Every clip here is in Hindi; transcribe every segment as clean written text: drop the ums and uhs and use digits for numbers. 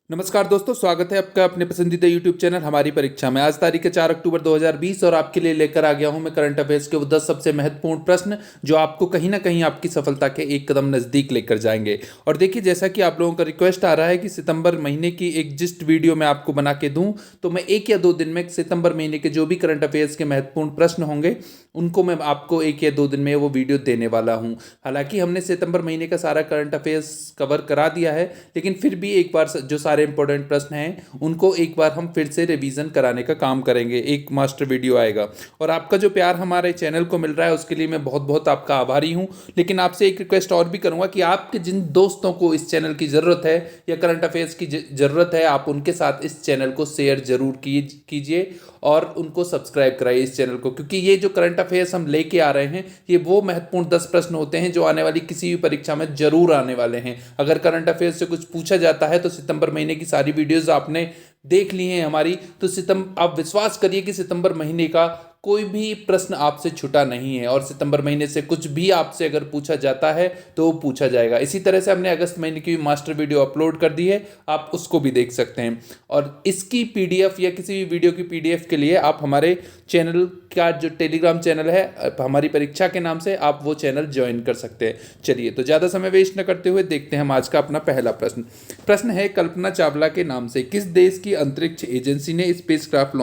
नमस्कार दोस्तों, स्वागत है आपका अपने पसंदीदा YouTube चैनल हमारी परीक्षा में। आज तारीख है 4 अक्टूबर 2020 और आपके लिए लेकर आ गया हूं मैं करंट अफेयर्स के वो 10 सबसे महत्वपूर्ण प्रश्न जो आपको कहीं ना कहीं आपकी सफलता के एक कदम नज़दीक लेकर जाएंगे। और देखिए, जैसा कि आप लोगों का रिक्वेस्ट आ रहा है कि सितंबर महीने की एक जिस्ट वीडियो मैं आपको बना के दूँ, तो मैं 1 या 2 दिन में सितंबर महीने के जो भी करंट अफेयर्स के महत्वपूर्ण प्रश्न होंगे उनको मैं आपको 1 या 2 दिन में वो वीडियो देने वाला हूँ। हालांकि हमने सितंबर महीने का सारा करंट अफेयर्स कवर करा दिया है, लेकिन फिर भी एक बार जो सारे इंपॉर्टेंट प्रश्न हैं उनको एक बार हम फिर से रिवीजन कराने का काम करेंगे। एक मास्टर वीडियो आएगा और आपका जो प्यार हमारे चैनल को मिल रहा है उसके लिए मैं बहुत बहुत आपका आभारी हूँ। लेकिन आपसे एक रिक्वेस्ट और भी करूँगा कि आपके जिन दोस्तों को इस चैनल की ज़रूरत है या करंट अफेयर्स की ज़रूरत है, आप उनके साथ इस चैनल को शेयर जरूर कीजिए और उनको सब्सक्राइब कराइए इस चैनल को, क्योंकि ये जो करंट अफेयर्स हम लेके आ रहे हैं ये वो महत्वपूर्ण 10 प्रश्न होते हैं जो आने वाली किसी भी परीक्षा में जरूर आने वाले हैं। अगर करंट अफेयर्स से कुछ पूछा जाता है तो सितंबर महीने की सारी वीडियोस आपने देख ली हैं हमारी, तो आप विश्वास करिए कि सितंबर महीने का कोई भी प्रश्न आपसे छूटा नहीं है और सितंबर महीने से कुछ भी आपसे अगर पूछा जाता है तो वो पूछा जाएगा। इसी तरह से हमने अगस्त महीने की मास्टर वीडियो अपलोड कर दी है, आप उसको भी देख सकते हैं। और इसकी पीडीएफ या किसी भी वीडियो की पीडीएफ के लिए आप हमारे चैनल का जो टेलीग्राम चैनल है हमारी परीक्षा के नाम से, आप वो चैनल ज्वाइन कर सकते हैं। चलिए, तो ज़्यादा समय वेस्ट न करते हुए देखते हैं हम आज का अपना पहला प्रश्न है, कल्पना चावला के नाम से किस देश की अंतरिक्ष एजेंसी ने स्पेसक्राफ्ट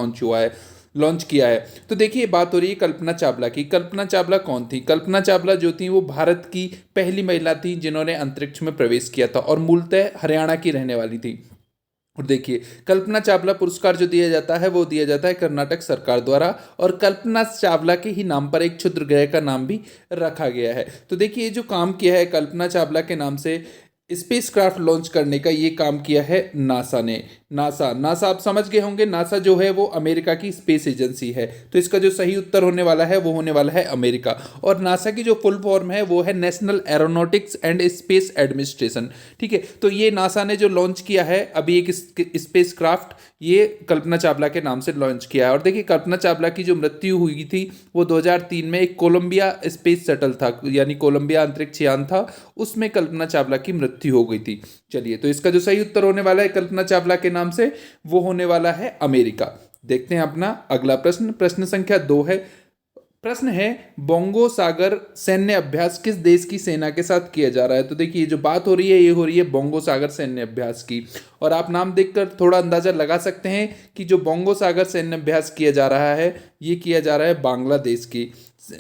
लॉन्च किया है। तो देखिए, बात हो रही है कल्पना चावला की। कल्पना चावला कौन थी? कल्पना चावला जो थी वो भारत की पहली महिला थी जिन्होंने अंतरिक्ष में प्रवेश किया था और मूलतः हरियाणा की रहने वाली थी। और देखिए, कल्पना चावला पुरस्कार जो दिया जाता है वो दिया जाता है कर्नाटक सरकार द्वारा और कल्पना चावला के ही नाम पर एक क्षुद्र ग्रह का नाम भी रखा गया है। तो देखिए, जो काम किया है कल्पना चावला के नाम से स्पेसक्राफ्ट लॉन्च करने का, ये काम किया है नासा ने। नासा आप समझ गए होंगे, नासा जो है वो अमेरिका की स्पेस एजेंसी है। तो इसका जो सही उत्तर होने वाला है वो होने वाला है अमेरिका। और नासा की जो फुल फॉर्म है वो है national aeronautics and space administration. ठीक है, तो ये नासा ने जो लॉन्च किया है अभी एक स्पेस क्राफ्ट, ये कल्पना चावला के नाम से लॉन्च किया है। और देखिए, कल्पना चावला की जो मृत्यु हुई थी वो 2003 में एक कोलंबिया स्पेस शटल था, यानी कोलंबिया अंतरिक्ष यान था, उसमें कल्पना चावला की मृत्यु हो गई थी। चलिए, तो इसका जो सही उत्तर होने वाला है कल्पना चावला के नाम से, वो होने वाला है अमेरिका। देखते हैं अपना अगला प्रश्न संख्या 2 है। प्रश्न है, बोंगो सागर सैन्य अभ्यास किस देश की सेना के साथ किया जा रहा है। तो देखिए, जो बात हो रही है ये हो रही है बोंगो सागर सैन्य अभ्यास की। और आप नाम देखकर थोड़ा अंदाजा लगा सकते हैं कि जो बोंगो सागर सैन्य अभ्यास किया जा रहा है ये किया जा रहा है बांग्लादेश की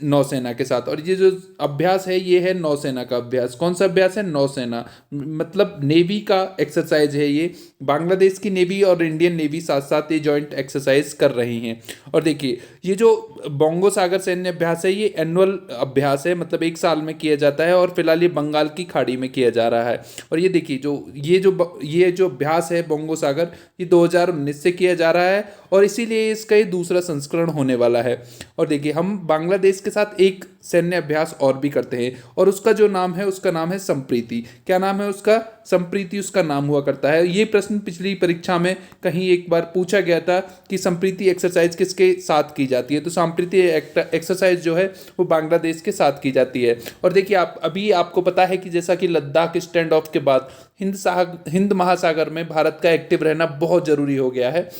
नौसेना के साथ। और ये जो अभ्यास है ये है नौसेना का अभ्यास। कौन सा अभ्यास है? नौसेना, मतलब नेवी का एक्सरसाइज है ये। बांग्लादेश की नेवी और इंडियन नेवी साथ साथ ये जॉइंट एक्सरसाइज कर रही हैं। और देखिए, ये जो बोंगो सागर सैन्य अभ्यास है ये एनुअल अभ्यास है, मतलब एक साल में किया जाता है और फिलहाल ये बंगाल की खाड़ी में किया जा रहा है। और ये देखिए, ये जो अभ्यास है बोंगो सागर, ये 2019 से किया जा रहा है और इसीलिए इसका ये दूसरा संस्करण होने वाला है। और देखिए, हम बांग्लादेश के साथ एक सैन्य अभ्यास और भी करते हैं और उसका जो नाम है उसका नाम है संप्रीति। क्या नाम है उसका? संप्रीति उसका नाम हुआ करता है। ये प्रश्न पिछली परीक्षा में कहीं एक बार पूछा गया था कि संप्रीति एक्सरसाइज किसके साथ की जाती है। तो संप्रीति एक्सरसाइज जो है वो बांग्लादेश के साथ की जाती है। और देखिए, अभी आपको पता है कि जैसा कि लद्दाख स्टैंड ऑफ के बाद हिंद महासागर में भारत का एक्टिव रहना बहुत जरूरी हो गया है।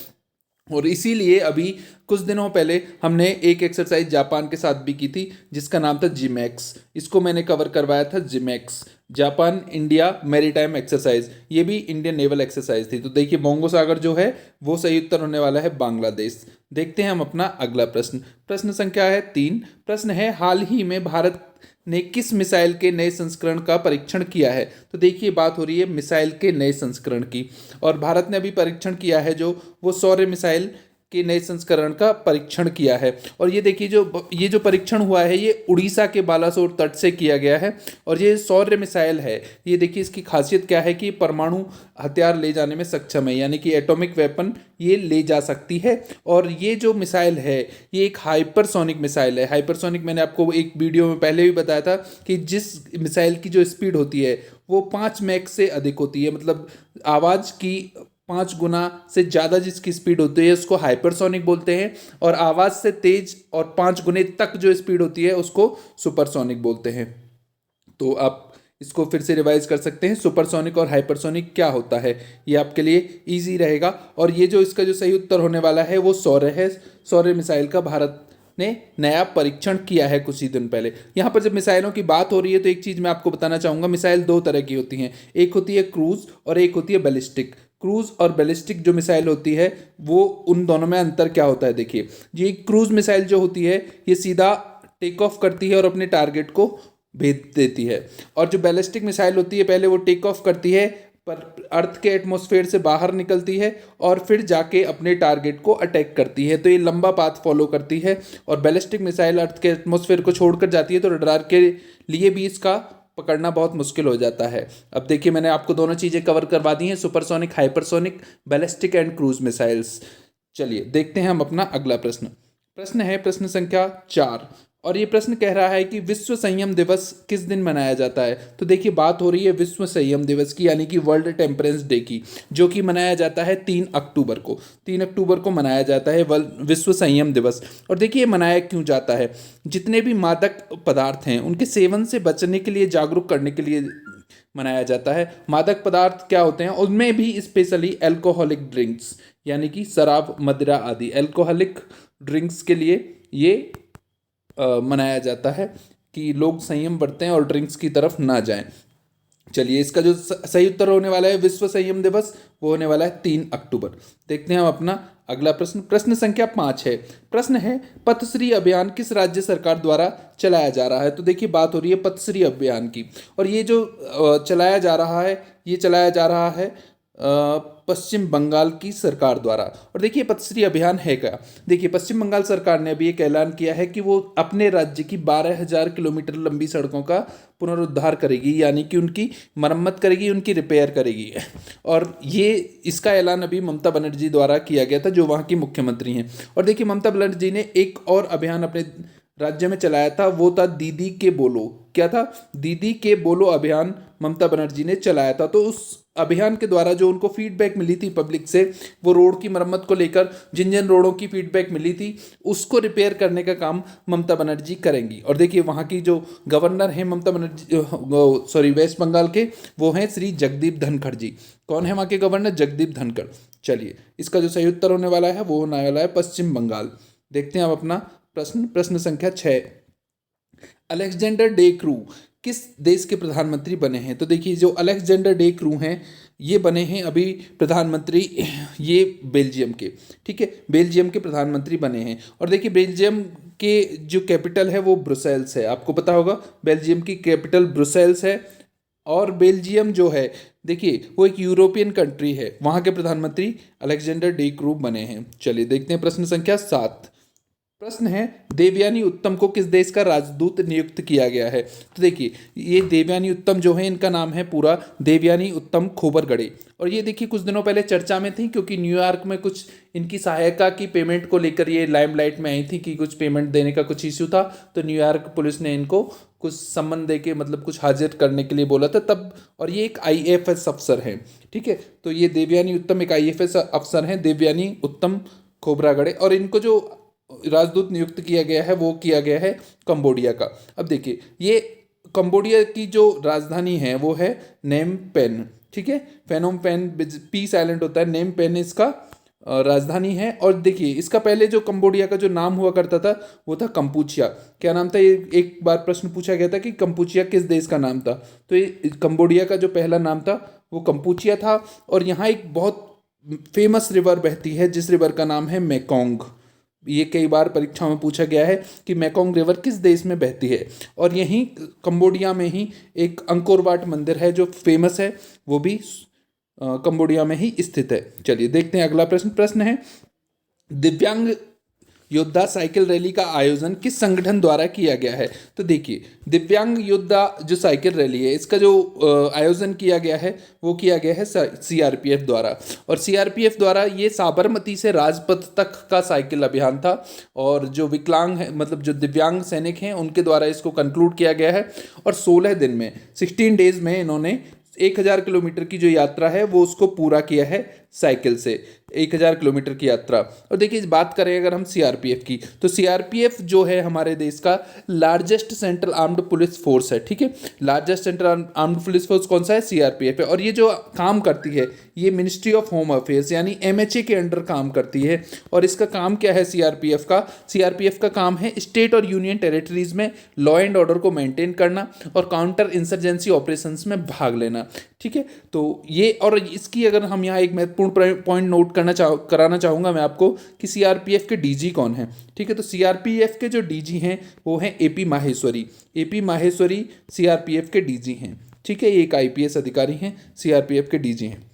और इसीलिए अभी कुछ दिनों पहले हमने एक एक्सरसाइज जापान के साथ भी की थी जिसका नाम था जिमैक्स। इसको मैंने कवर करवाया था, JIMEX Japan India maritime exercise. ये भी इंडियन नेवल एक्सरसाइज थी। तो देखिए, बोंगो सागर जो है वो सही उत्तर होने वाला है बांग्लादेश। देखते हैं हम अपना अगला प्रश्न संख्या है 3। प्रश्न है, हाल ही में भारत ने किस मिसाइल के नए संस्करण का परीक्षण किया है। तो देखिए, बात हो रही है मिसाइल के नए संस्करण की और भारत ने अभी परीक्षण किया है जो वो सौर्य मिसाइल के नए संस्करण का परीक्षण किया है। और ये देखिए, ये जो परीक्षण हुआ है ये उड़ीसा के बालासोर तट से किया गया है और ये सौर्य मिसाइल है। ये देखिए, इसकी खासियत क्या है कि परमाणु हथियार ले जाने में सक्षम है, यानी कि एटॉमिक वेपन ये ले जा सकती है। और ये जो मिसाइल है ये एक हाइपरसोनिक मिसाइल है। हाइपरसोनिक मैंने आपको एक वीडियो में पहले भी बताया था कि जिस मिसाइल की जो स्पीड होती है वो 5 मैक से अधिक होती है, मतलब आवाज़ की 5 गुना से ज़्यादा जिसकी स्पीड होती है उसको हाइपरसोनिक बोलते हैं। और आवाज़ से तेज और 5 गुने तक जो स्पीड होती है उसको सुपरसोनिक बोलते हैं। तो आप इसको फिर से रिवाइज कर सकते हैं, सुपरसोनिक और हाइपरसोनिक क्या होता है, ये आपके लिए इजी रहेगा। और ये जो इसका जो सही उत्तर होने वाला है वो सौर्य है। सौर्य मिसाइल का भारत ने नया परीक्षण किया है कुछ ही दिन पहले। यहाँ पर जब मिसाइलों की बात हो रही है तो एक चीज़ मैं आपको बताना चाहूँगा, मिसाइल दो तरह की होती हैं, एक होती है क्रूज और एक होती है बैलिस्टिक। क्रूज और बैलिस्टिक जो मिसाइल होती है वो उन दोनों में अंतर क्या होता है, देखिए ये क्रूज मिसाइल जो होती है ये सीधा टेक ऑफ करती है और अपने टारगेट को भेज देती है, और जो बैलिस्टिक मिसाइल होती है पहले वो टेक ऑफ करती है पर अर्थ के एटमॉस्फेयर से बाहर निकलती है और फिर जाके अपने टारगेट को अटैक करती है, तो ये लंबा पाथ फॉलो करती है। और बैलिस्टिक मिसाइल अर्थ के एटमॉस्फेयर को छोड़कर जाती है तो रडार के लिए भी इसका पकड़ना बहुत मुश्किल हो जाता है। अब देखिए मैंने आपको दोनों चीज़ें कवर करवा दी हैं, supersonic, hypersonic, ballistic and cruise missiles. चलिए देखते हैं हम अपना अगला प्रश्न। प्रश्न है प्रश्न संख्या 4, और ये प्रश्न कह रहा है कि विश्व संयम दिवस किस दिन मनाया जाता है। तो देखिए बात हो रही है विश्व संयम दिवस की, यानी कि वर्ल्ड टेम्परेंस डे की, जो कि मनाया जाता है 3 अक्टूबर को। 3 अक्टूबर को मनाया जाता है विश्व संयम दिवस। और देखिए मनाया क्यों जाता है, जितने भी मादक पदार्थ हैं उनके सेवन से बचने के लिए जागरूक करने के लिए मनाया जाता है। मादक पदार्थ क्या होते हैं, उनमें भी स्पेशली अल्कोहलिक ड्रिंक्स, यानी कि शराब, मदिरा आदि अल्कोहलिक ड्रिंक्स के लिए ये मनाया जाता है कि लोग संयम बरतें और ड्रिंक्स की तरफ ना जाएं। चलिए इसका जो सही उत्तर होने वाला है विश्व संयम दिवस वो होने वाला है 3 अक्टूबर। देखते हैं हम अपना अगला प्रश्न। प्रश्न संख्या 5 है। प्रश्न है पथश्री अभियान किस राज्य सरकार द्वारा चलाया जा रहा है। तो देखिए बात हो रही है पथश्री अभियान की, और ये जो चलाया जा रहा है ये चलाया जा रहा है पश्चिम बंगाल की सरकार द्वारा। और देखिए पथश्री अभियान है क्या, देखिए पश्चिम बंगाल सरकार ने अभी एक ऐलान किया है कि वो अपने राज्य की 12,000 किलोमीटर लंबी सड़कों का पुनरुद्धार करेगी, यानी कि उनकी मरम्मत करेगी, उनकी रिपेयर करेगी। और ये इसका ऐलान अभी ममता बनर्जी द्वारा किया गया था जो वहाँ की मुख्यमंत्री हैं। और देखिए ममता बनर्जी ने एक और अभियान अपने राज्य में चलाया था, वो था दीदी के बोलो। क्या था, दीदी के बोलो अभियान ममता बनर्जी ने चलाया था। तो उस अभियान के द्वारा जो उनको फीडबैक मिली थी पब्लिक से, वो रोड की मरम्मत को लेकर जिन जिन रोडों की फीडबैक मिली थी उसको रिपेयर करने का काम ममता बनर्जी करेंगी। और देखिए वहाँ की जो गवर्नर हैं ममता बनर्जी वेस्ट बंगाल के, वो हैं श्री जगदीप धनखड़ जी। कौन है वहाँ के गवर्नर, जगदीप धनखड़। चलिए इसका जो सही उत्तर होने वाला है वो होने वाला है पश्चिम बंगाल। देखते हैं अब अपना प्रश्न संख्या 6। अलेक्जेंडर डे क्रू किस देश के प्रधानमंत्री बने हैं। तो देखिए जो अलेक्जेंडर डे क्रू हैं ये बने हैं अभी प्रधानमंत्री, ये बेल्जियम के, ठीक है, बेल्जियम के प्रधानमंत्री बने हैं। और देखिए बेल्जियम के जो कैपिटल है वो ब्रुसेल्स है, आपको पता होगा बेल्जियम की कैपिटल ब्रुसेल्स है। और बेल्जियम जो है देखिए वो एक यूरोपियन कंट्री है, वहाँ के प्रधानमंत्री अलेक्जेंडर डे क्रू बने हैं। चलिए देखते हैं प्रश्न संख्या 7। प्रश्न है देवयानी उत्तम को किस देश का राजदूत नियुक्त किया गया है। तो देखिए ये देवयानी उत्तम जो है इनका नाम है पूरा देवयानी उत्तम खोबरगड़े। और ये देखिए कुछ दिनों पहले चर्चा में थी क्योंकि न्यूयॉर्क में कुछ इनकी सहायिका की पेमेंट को लेकर ये लाइमलाइट में आई थी कि कुछ पेमेंट देने का कुछ इश्यू था, तो न्यूयॉर्क पुलिस ने इनको कुछ सम्मन दे के मतलब कुछ हाजिर करने के लिए बोला था तब। और ये एक IAFS अफसर हैं, ठीक है, तो ये देवयानी उत्तम एक IAFS अफसर हैं, देवयानी उत्तम खोबरागड़े। और इनको जो राजदूत नियुक्त किया गया है वो किया गया है कंबोडिया का। अब देखिए ये कंबोडिया की जो राजधानी है वो है नेम पेन, ठीक है, फेनोम पेन, पीस आइलैंड होता है, नेम पेन इसका राजधानी है। और देखिए इसका पहले जो कंबोडिया का जो नाम हुआ करता था वो था कंपूचिया। क्या नाम था, ये एक बार प्रश्न पूछा गया था कि कंपूचिया किस देश का नाम था, तो ये कंबोडिया का जो पहला नाम था वो कंपूचिया था। और यहाँ एक बहुत फेमस रिवर बहती है जिस रिवर का नाम है मेकोंग। ये कई बार परीक्षाओं में पूछा गया है कि मेकोंग रिवर किस देश में बहती है। और यहीं कंबोडिया में ही एक अंकोर वाट मंदिर है जो फेमस है, वो भी कंबोडिया में ही स्थित है। चलिए देखते हैं अगला प्रश्न है दिव्यांग योद्धा साइकिल रैली का आयोजन किस संगठन द्वारा किया गया है। तो देखिए दिव्यांग योद्धा जो साइकिल रैली है इसका जो आयोजन किया गया है वो किया गया है CRPF द्वारा। और CRPF द्वारा ये साबरमती से राजपथ तक का साइकिल अभियान था। और जो विकलांग है मतलब जो दिव्यांग सैनिक हैं उनके द्वारा इसको कंक्लूड किया गया है। और 16 दिन में 16 डेज में इन्होंने 1000 किलोमीटर की जो यात्रा है वो उसको पूरा किया है साइकिल से 1000 किलोमीटर की यात्रा। और देखिए इस बात करें अगर हम सीआरपीएफ की, तो सीआरपीएफ जो है हमारे देश का largest central armed police force है, ठीक है। Largest central armed police force कौन सा है? सीआरपीएफ है। और ये जो काम करती है ये मिनिस्ट्री ऑफ होम अफेयर्स यानी एमएचए के अंडर काम करती है। और इसका काम क्या है सीआरपीएफ का? सीआरपीएफ का काम है स्टेट और यूनियन टेरिटरीज में लॉ एंड ऑर्डर को मेंटेन करना और काउंटर इंसर्जेंसी ऑपरेशंस में भाग लेना, ठीक है। तो ये, और इसकी अगर हम यहाँ एक महत्वपूर्ण पॉइंट नोट कराना चाहूँगा मैं आपको कि सीआरपीएफ के डीजी कौन है, ठीक है। तो सीआरपीएफ के जो डीजी हैं वो हैं AP Maheshwari. AP Maheshwari CRPF के डीजी हैं, ठीक है। ये एक आईपीएस अधिकारी हैं, सीआरपीएफ के डीजी हैं।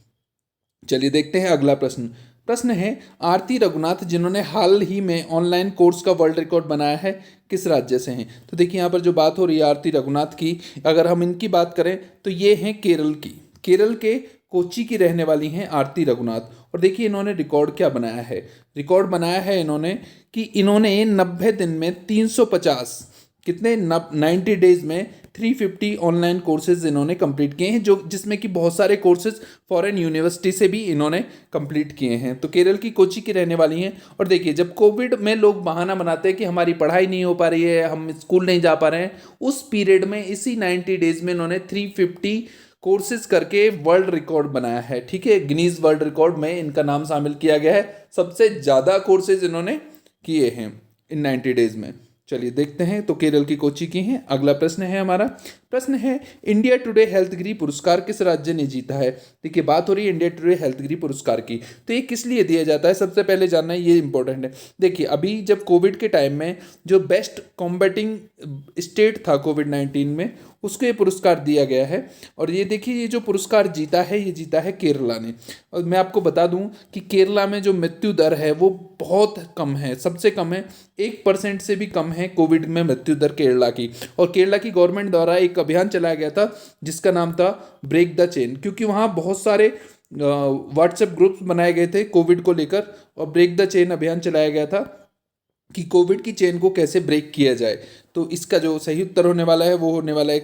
चलिए देखते हैं अगला प्रश्न। प्रश्न है आरती रघुनाथ जिन्होंने हाल ही में ऑनलाइन कोर्स का वर्ल्ड रिकॉर्ड बनाया है किस राज्य से हैं? तो देखिए यहाँ पर जो बात हो रही है आरती रघुनाथ की, अगर हम इनकी बात करें तो ये हैं केरल की। केरल के कोच्चि की रहने वाली हैं आरती रघुनाथ। और देखिए इन्होंने रिकॉर्ड क्या बनाया है? रिकॉर्ड बनाया है इन्होंने कि इन्होंने 90 दिन में 350 कितने 90 डेज में 350 ऑनलाइन कोर्सेज इन्होंने कंप्लीट किए हैं, जो जिसमें कि बहुत सारे कोर्सेज फॉरेन यूनिवर्सिटी से भी इन्होंने कंप्लीट किए हैं। तो केरल की कोच्चि की रहने वाली हैं। और देखिए जब कोविड में लोग बहाना बनाते हैं कि हमारी पढ़ाई नहीं हो पा रही है, हम स्कूल नहीं जा पा रहे हैं, उस पीरियड में इसी 90 डेज में इन्होंने 350 कोर्सेज करके वर्ल्ड रिकॉर्ड बनाया है, ठीक है। गिनीज वर्ल्ड रिकॉर्ड में इनका नाम शामिल किया गया है। सबसे ज़्यादा कोर्सेज इन्होंने किए हैं इन 90 डेज में। चलिए देखते हैं, तो केरल की कोच्चि की हैं। अगला प्रश्न है हमारा, प्रश्न है इंडिया टुडे हेल्थगिरी पुरस्कार किस राज्य ने जीता है? देखिए बात हो रही है इंडिया टुडे हेल्थगिरी पुरस्कार की। तो ये किस लिए दिया जाता है सबसे पहले जानना है, ये इंपॉर्टेंट है। देखिए अभी जब कोविड के टाइम में जो बेस्ट कॉम्बैटिंग स्टेट था कोविड-19 में, उसको ये पुरस्कार दिया गया है। और ये देखिए ये जो पुरस्कार जीता है ये जीता है केरला ने। और मैं आपको बता दूं कि केरला में जो मृत्यु दर है वो बहुत कम है, सबसे कम है, 1% से भी कम है कोविड में मृत्यु दर केरला की। और केरला की गवर्नमेंट द्वारा एक अभियान चलाया गया था जिसका नाम था ब्रेक द चेन, क्योंकि वहाँ बहुत सारे व्हाट्सएप ग्रुप्स बनाए गए थे कोविड को लेकर, और ब्रेक द चेन अभियान चलाया गया था कि कोविड की चेन को कैसे ब्रेक किया जाए। तो इसका जो सही उत्तर होने वाला है वो होने वाला है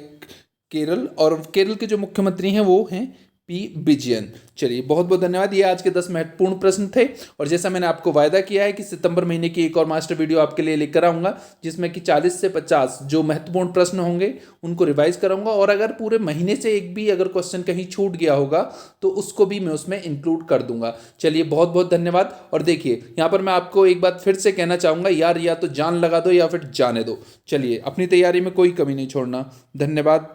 केरल। और केरल के जो मुख्यमंत्री हैं वो हैं पी विजयन। चलिए बहुत बहुत धन्यवाद। ये आज के 10 महत्वपूर्ण प्रश्न थे। और जैसा मैंने आपको वायदा किया है कि सितंबर महीने की एक और मास्टर वीडियो आपके लिए लेकर आऊँगा, जिसमें कि 40 से 50 जो महत्वपूर्ण प्रश्न होंगे उनको रिवाइज कराऊंगा। और अगर पूरे महीने से एक भी अगर क्वेश्चन कहीं छूट गया होगा तो उसको भी मैं उसमें इंक्लूड कर दूंगा। चलिए बहुत बहुत धन्यवाद। और देखिए यहाँ पर मैं आपको एक बात फिर से कहना चाहूँगा, यार या तो जान लगा दो या फिर जाने दो। चलिए अपनी तैयारी में कोई कमी नहीं छोड़ना। धन्यवाद।